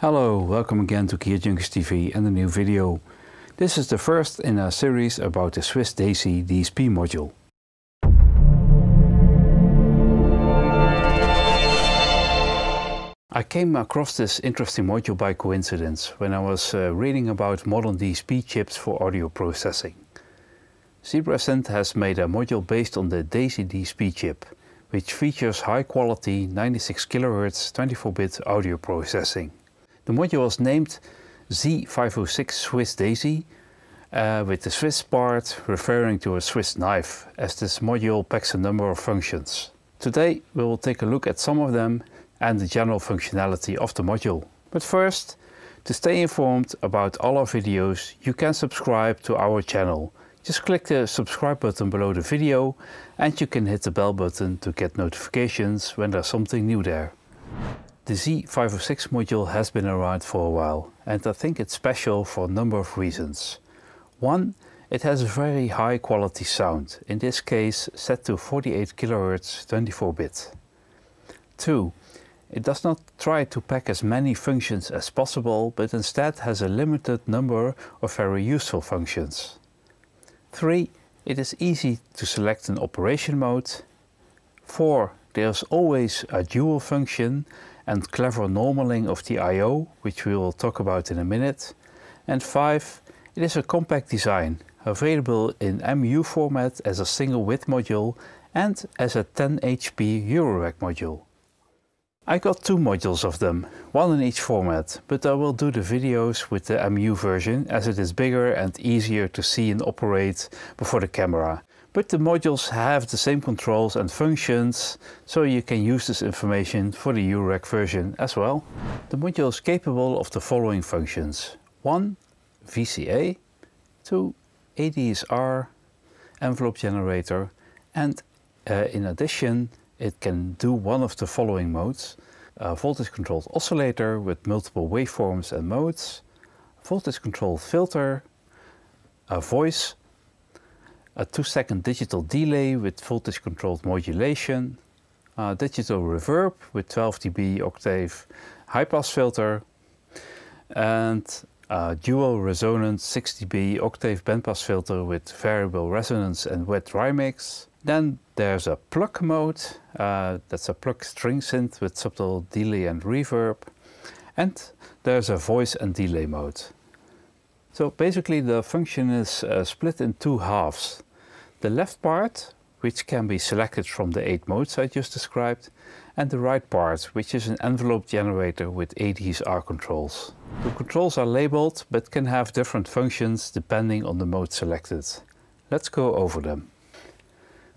Hello, welcome again to Kia Junkies TV and a new video. This is the first in a series about the Swiss Daisy DSP module. I came across this interesting module by coincidence when I was reading about modern DSP chips for audio processing. ZebraSynth has made a module based on the Daisy DSP chip, which features high quality 96 kHz 24-bit audio processing. The module was named Z506 Swiss Daisy, with the Swiss part referring to a Swiss knife, as this module packs a number of functions. Today we will take a look at some of them and the general functionality of the module. But first, to stay informed about all our videos, you can subscribe to our channel. Just click the subscribe button below the video and you can hit the bell button to get notifications when there's something new there. The Z506 module has been around for a while, and I think it's special for a number of reasons. One, it has a very high quality sound, in this case set to 48 kHz 24-bit. Two, it does not try to pack as many functions as possible, but instead has a limited number of very useful functions. Three, it is easy to select an operation mode. Four, there's always a dual function and clever normaling of the I/O, which we will talk about in a minute. And 5, it is a compact design, available in MU format as a single width module and as a 10 HP Eurorack module. I got two modules of them, one in each format, but I will do the videos with the MU version as it is bigger and easier to see and operate before the camera. But the modules have the same controls and functions, so you can use this information for the Eurorack version as well. The module is capable of the following functions. 1. VCA, 2. ADSR, envelope generator, and in addition it can do one of the following modes. A voltage controlled oscillator with multiple waveforms and modes, voltage controlled filter, a voice, a 2-second digital delay with voltage controlled modulation, a digital reverb with 12 dB octave high pass filter, and a dual resonant 6 dB octave bandpass filter with variable resonance and wet dry mix. Then there's a plug mode, that's a plug string synth with subtle delay and reverb, and there's a voice and delay mode. So basically the function is split in two halves. The left part, which can be selected from the 8 modes I just described, and the right part, which is an envelope generator with ADSR controls. The controls are labeled but can have different functions depending on the mode selected. Let's go over them.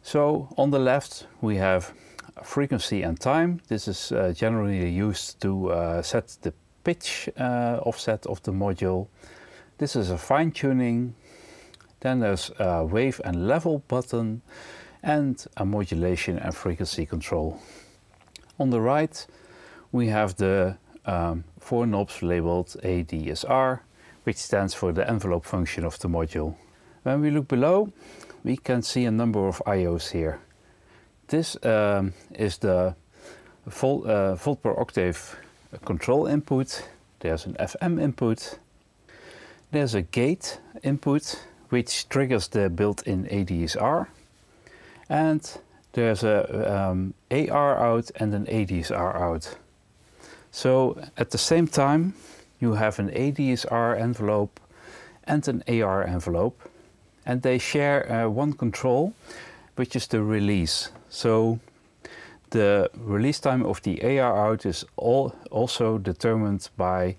So on the left we have frequency and time. This is generally used to set the pitch offset of the module. This is a fine-tuning. Then there's a wave and level button and a modulation and frequency control. On the right we have the 4 knobs labeled ADSR, which stands for the envelope function of the module. When we look below, we can see a number of I/Os here. This is the volt per octave control input. There's an FM input. There's a gate input, which triggers the built-in ADSR, and there's a AR out and an ADSR out. So at the same time you have an ADSR envelope and an AR envelope, and they share one control, which is the release. So the release time of the AR out is also determined by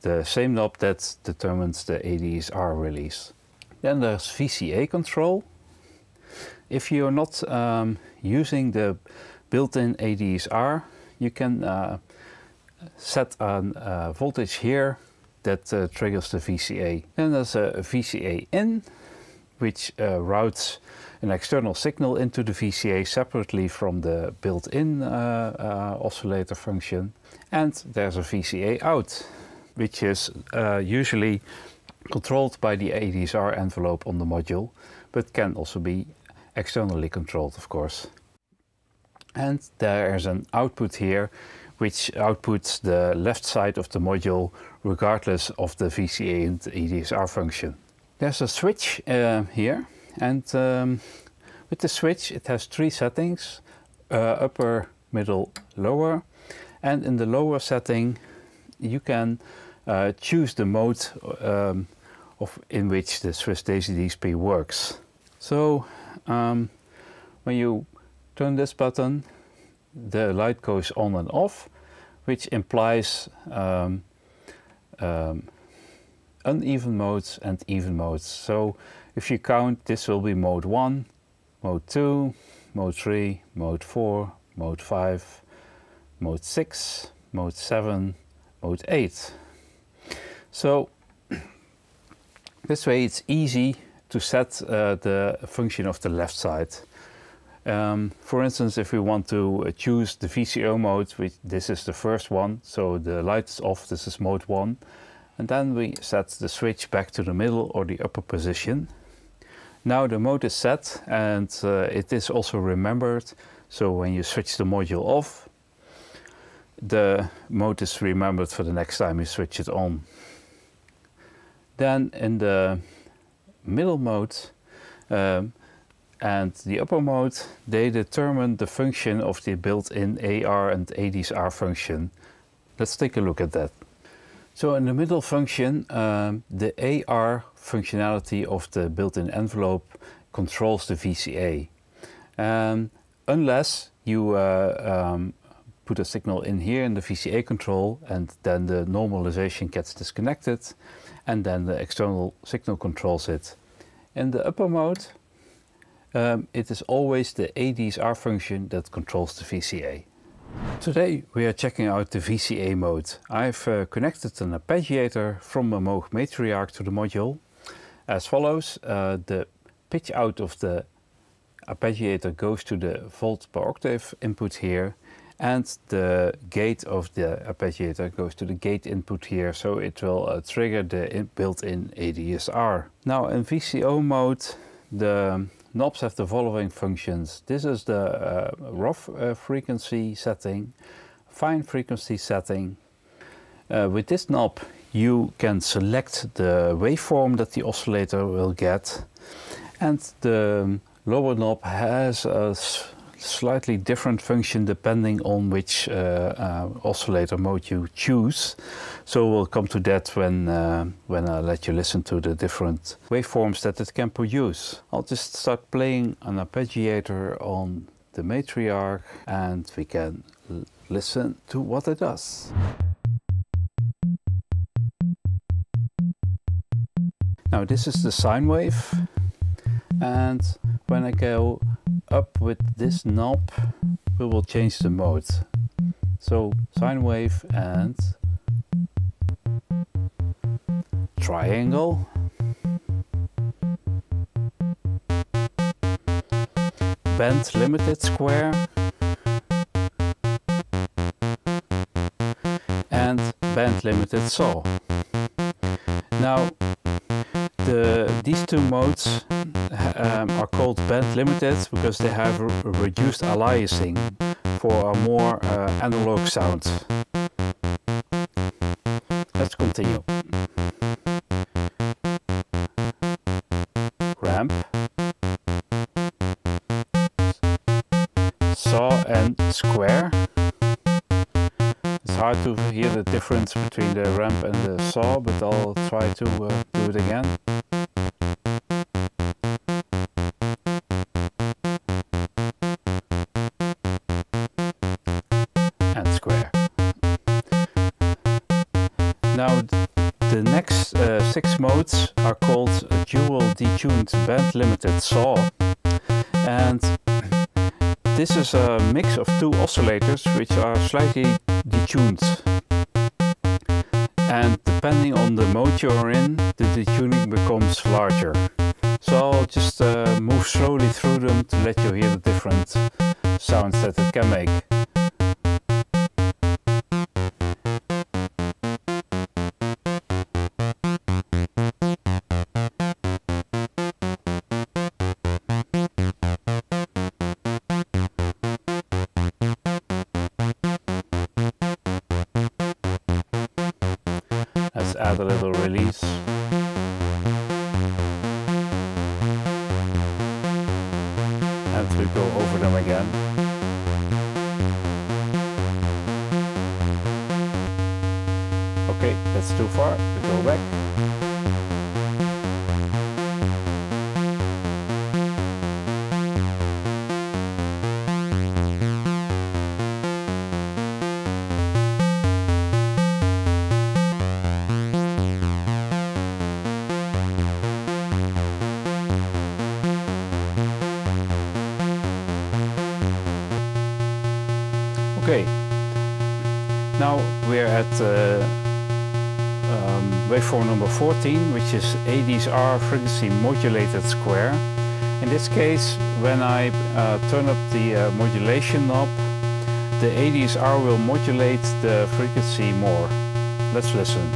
the same knob that determines the ADSR release. Then there's VCA control. If you're not using the built-in ADSR, you can set a voltage here that triggers the VCA. Then there's a VCA in, which routes an external signal into the VCA separately from the built-in oscillator function. And there's a VCA out, which is usually controlled by the ADSR envelope on the module, but can also be externally controlled, of course. And there's an output here which outputs the left side of the module regardless of the VCA and ADSR function. There's a switch here, and with the switch it has three settings, upper, middle, lower, and in the lower setting you can choose the mode in which the Swiss Daisy DSP works. So when you turn this button, the light goes on and off, which implies uneven modes and even modes. So if you count, this will be mode 1, mode 2, mode 3, mode 4, mode 5, mode 6, mode 7, mode 8. So this way it's easy to set the function of the left side. For instance, if we want to choose the VCO mode, which this is the first one, so the light is off, this is mode 1, and then we set the switch back to the middle or the upper position. Now the mode is set, and it is also remembered, so when you switch the module off, the mode is remembered for the next time you switch it on. Then in the middle mode and the upper mode, they determine the function of the built-in AR and ADSR function. Let's take a look at that. So in the middle function, the AR functionality of the built-in envelope controls the VCA. Unless you put a signal in here in the VCA control, and then the normalization gets disconnected, and then the external signal controls it. In the upper mode, it is always the ADSR function that controls the VCA. Today we are checking out the VCA mode. I've connected an arpeggiator from a Moog Matriarch to the module as follows. The pitch out of the arpeggiator goes to the volt per octave input here, and the gate of the arpeggiator goes to the gate input here, so it will trigger the built-in ADSR. Now in VCO mode, the knobs have the following functions. This is the rough frequency setting, fine frequency setting. With this knob you can select the waveform that the oscillator will get, and the lower knob has a slightly different function depending on which oscillator mode you choose. So we'll come to that when I let you listen to the different waveforms that it can produce. I'll just start playing an arpeggiator on the Matriarch and we can listen to what it does. Now this is the sine wave, and when I go up with this knob we will change the mode. So sine wave and triangle, band limited square, and band limited saw. Now these two modes are called band limited because they have a reduced aliasing for a more analog sound. Let's continue. Ramp, saw and square. It's hard to hear the difference between the ramp and the saw, but I'll try to do it again. And square. Now the next 6 modes are called dual detuned band limited saw, and this is a mix of 2 oscillators which are slightly detuned, and depending on the mode you're in, the detuning becomes larger. So I'll just move slowly through them to let you hear the different sounds that it can make. Let's add a little release. And we go over them again. Okay, that's too far. We go back. Okay, now we're at waveform number 14, which is ADSR frequency modulated square. In this case, when I turn up the modulation knob, the ADSR will modulate the frequency more. Let's listen.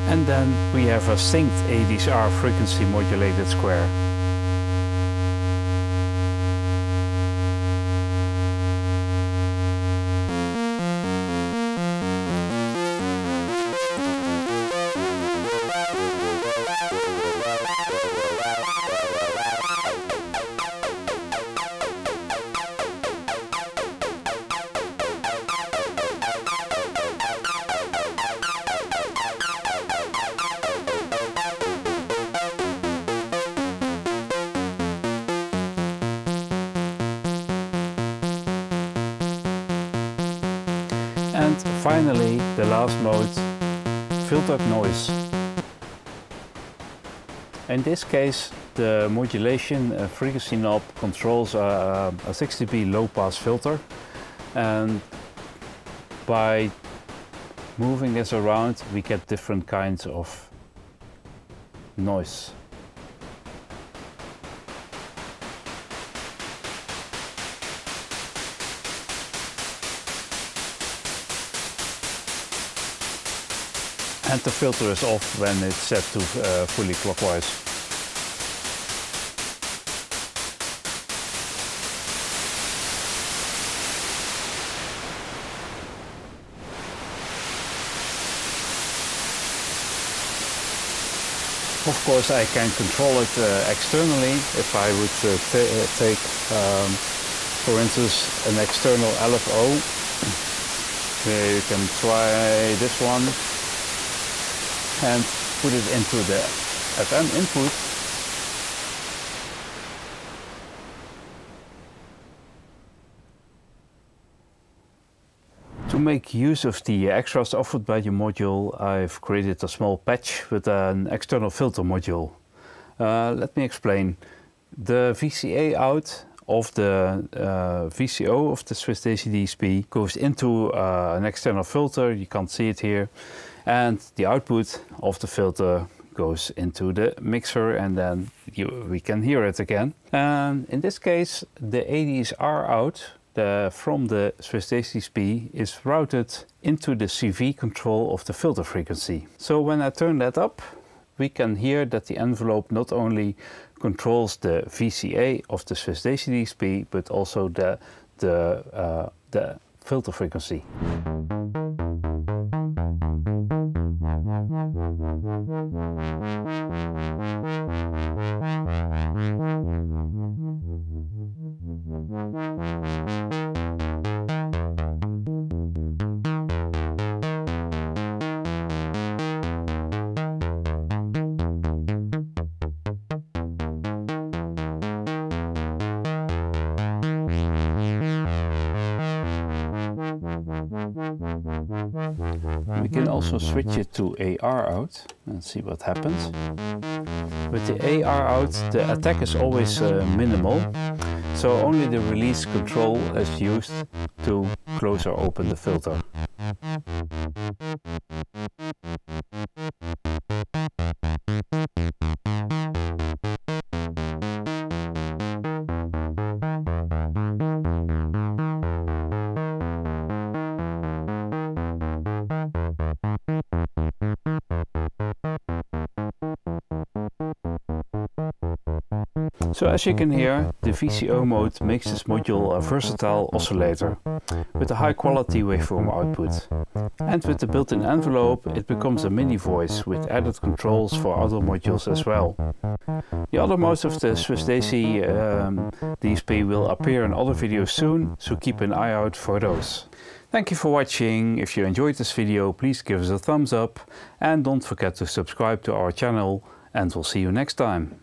And then we have a synced ADSR frequency modulated square. And finally, the last mode, filtered noise. In this case, the modulation frequency knob controls a 6 dB low pass filter, and by moving this around we get different kinds of noise. And the filter is off when it's set to fully clockwise. Of course, I can control it externally. If I would take, for instance, an external LFO, you can try this one and put it into the FM input. To make use of the extras offered by the module, I've created a small patch with an external filter module. Let me explain. The VCA out of the VCO of the Swiss Daisy DSP goes into an external filter. You can't see it here. And the output of the filter goes into the mixer, and then we can hear it again. And in this case, the ADSR out from the Swiss Daisy DSP is routed into the CV control of the filter frequency. So when I turn that up, we can hear that the envelope not only controls the VCA of the Swiss Daisy DSP, but also the filter frequency. We can also switch it to AR out and see what happens. With the AR out, the attack is always minimal, so only the release control is used to close or open the filter. So as you can hear, the VCO mode makes this module a versatile oscillator with a high quality waveform output. And with the built-in envelope, it becomes a mini voice with added controls for other modules as well. The other modes of the Swiss Daisy DSP will appear in other videos soon, so keep an eye out for those. Thank you for watching. If you enjoyed this video, please give us a thumbs up and don't forget to subscribe to our channel, and we'll see you next time.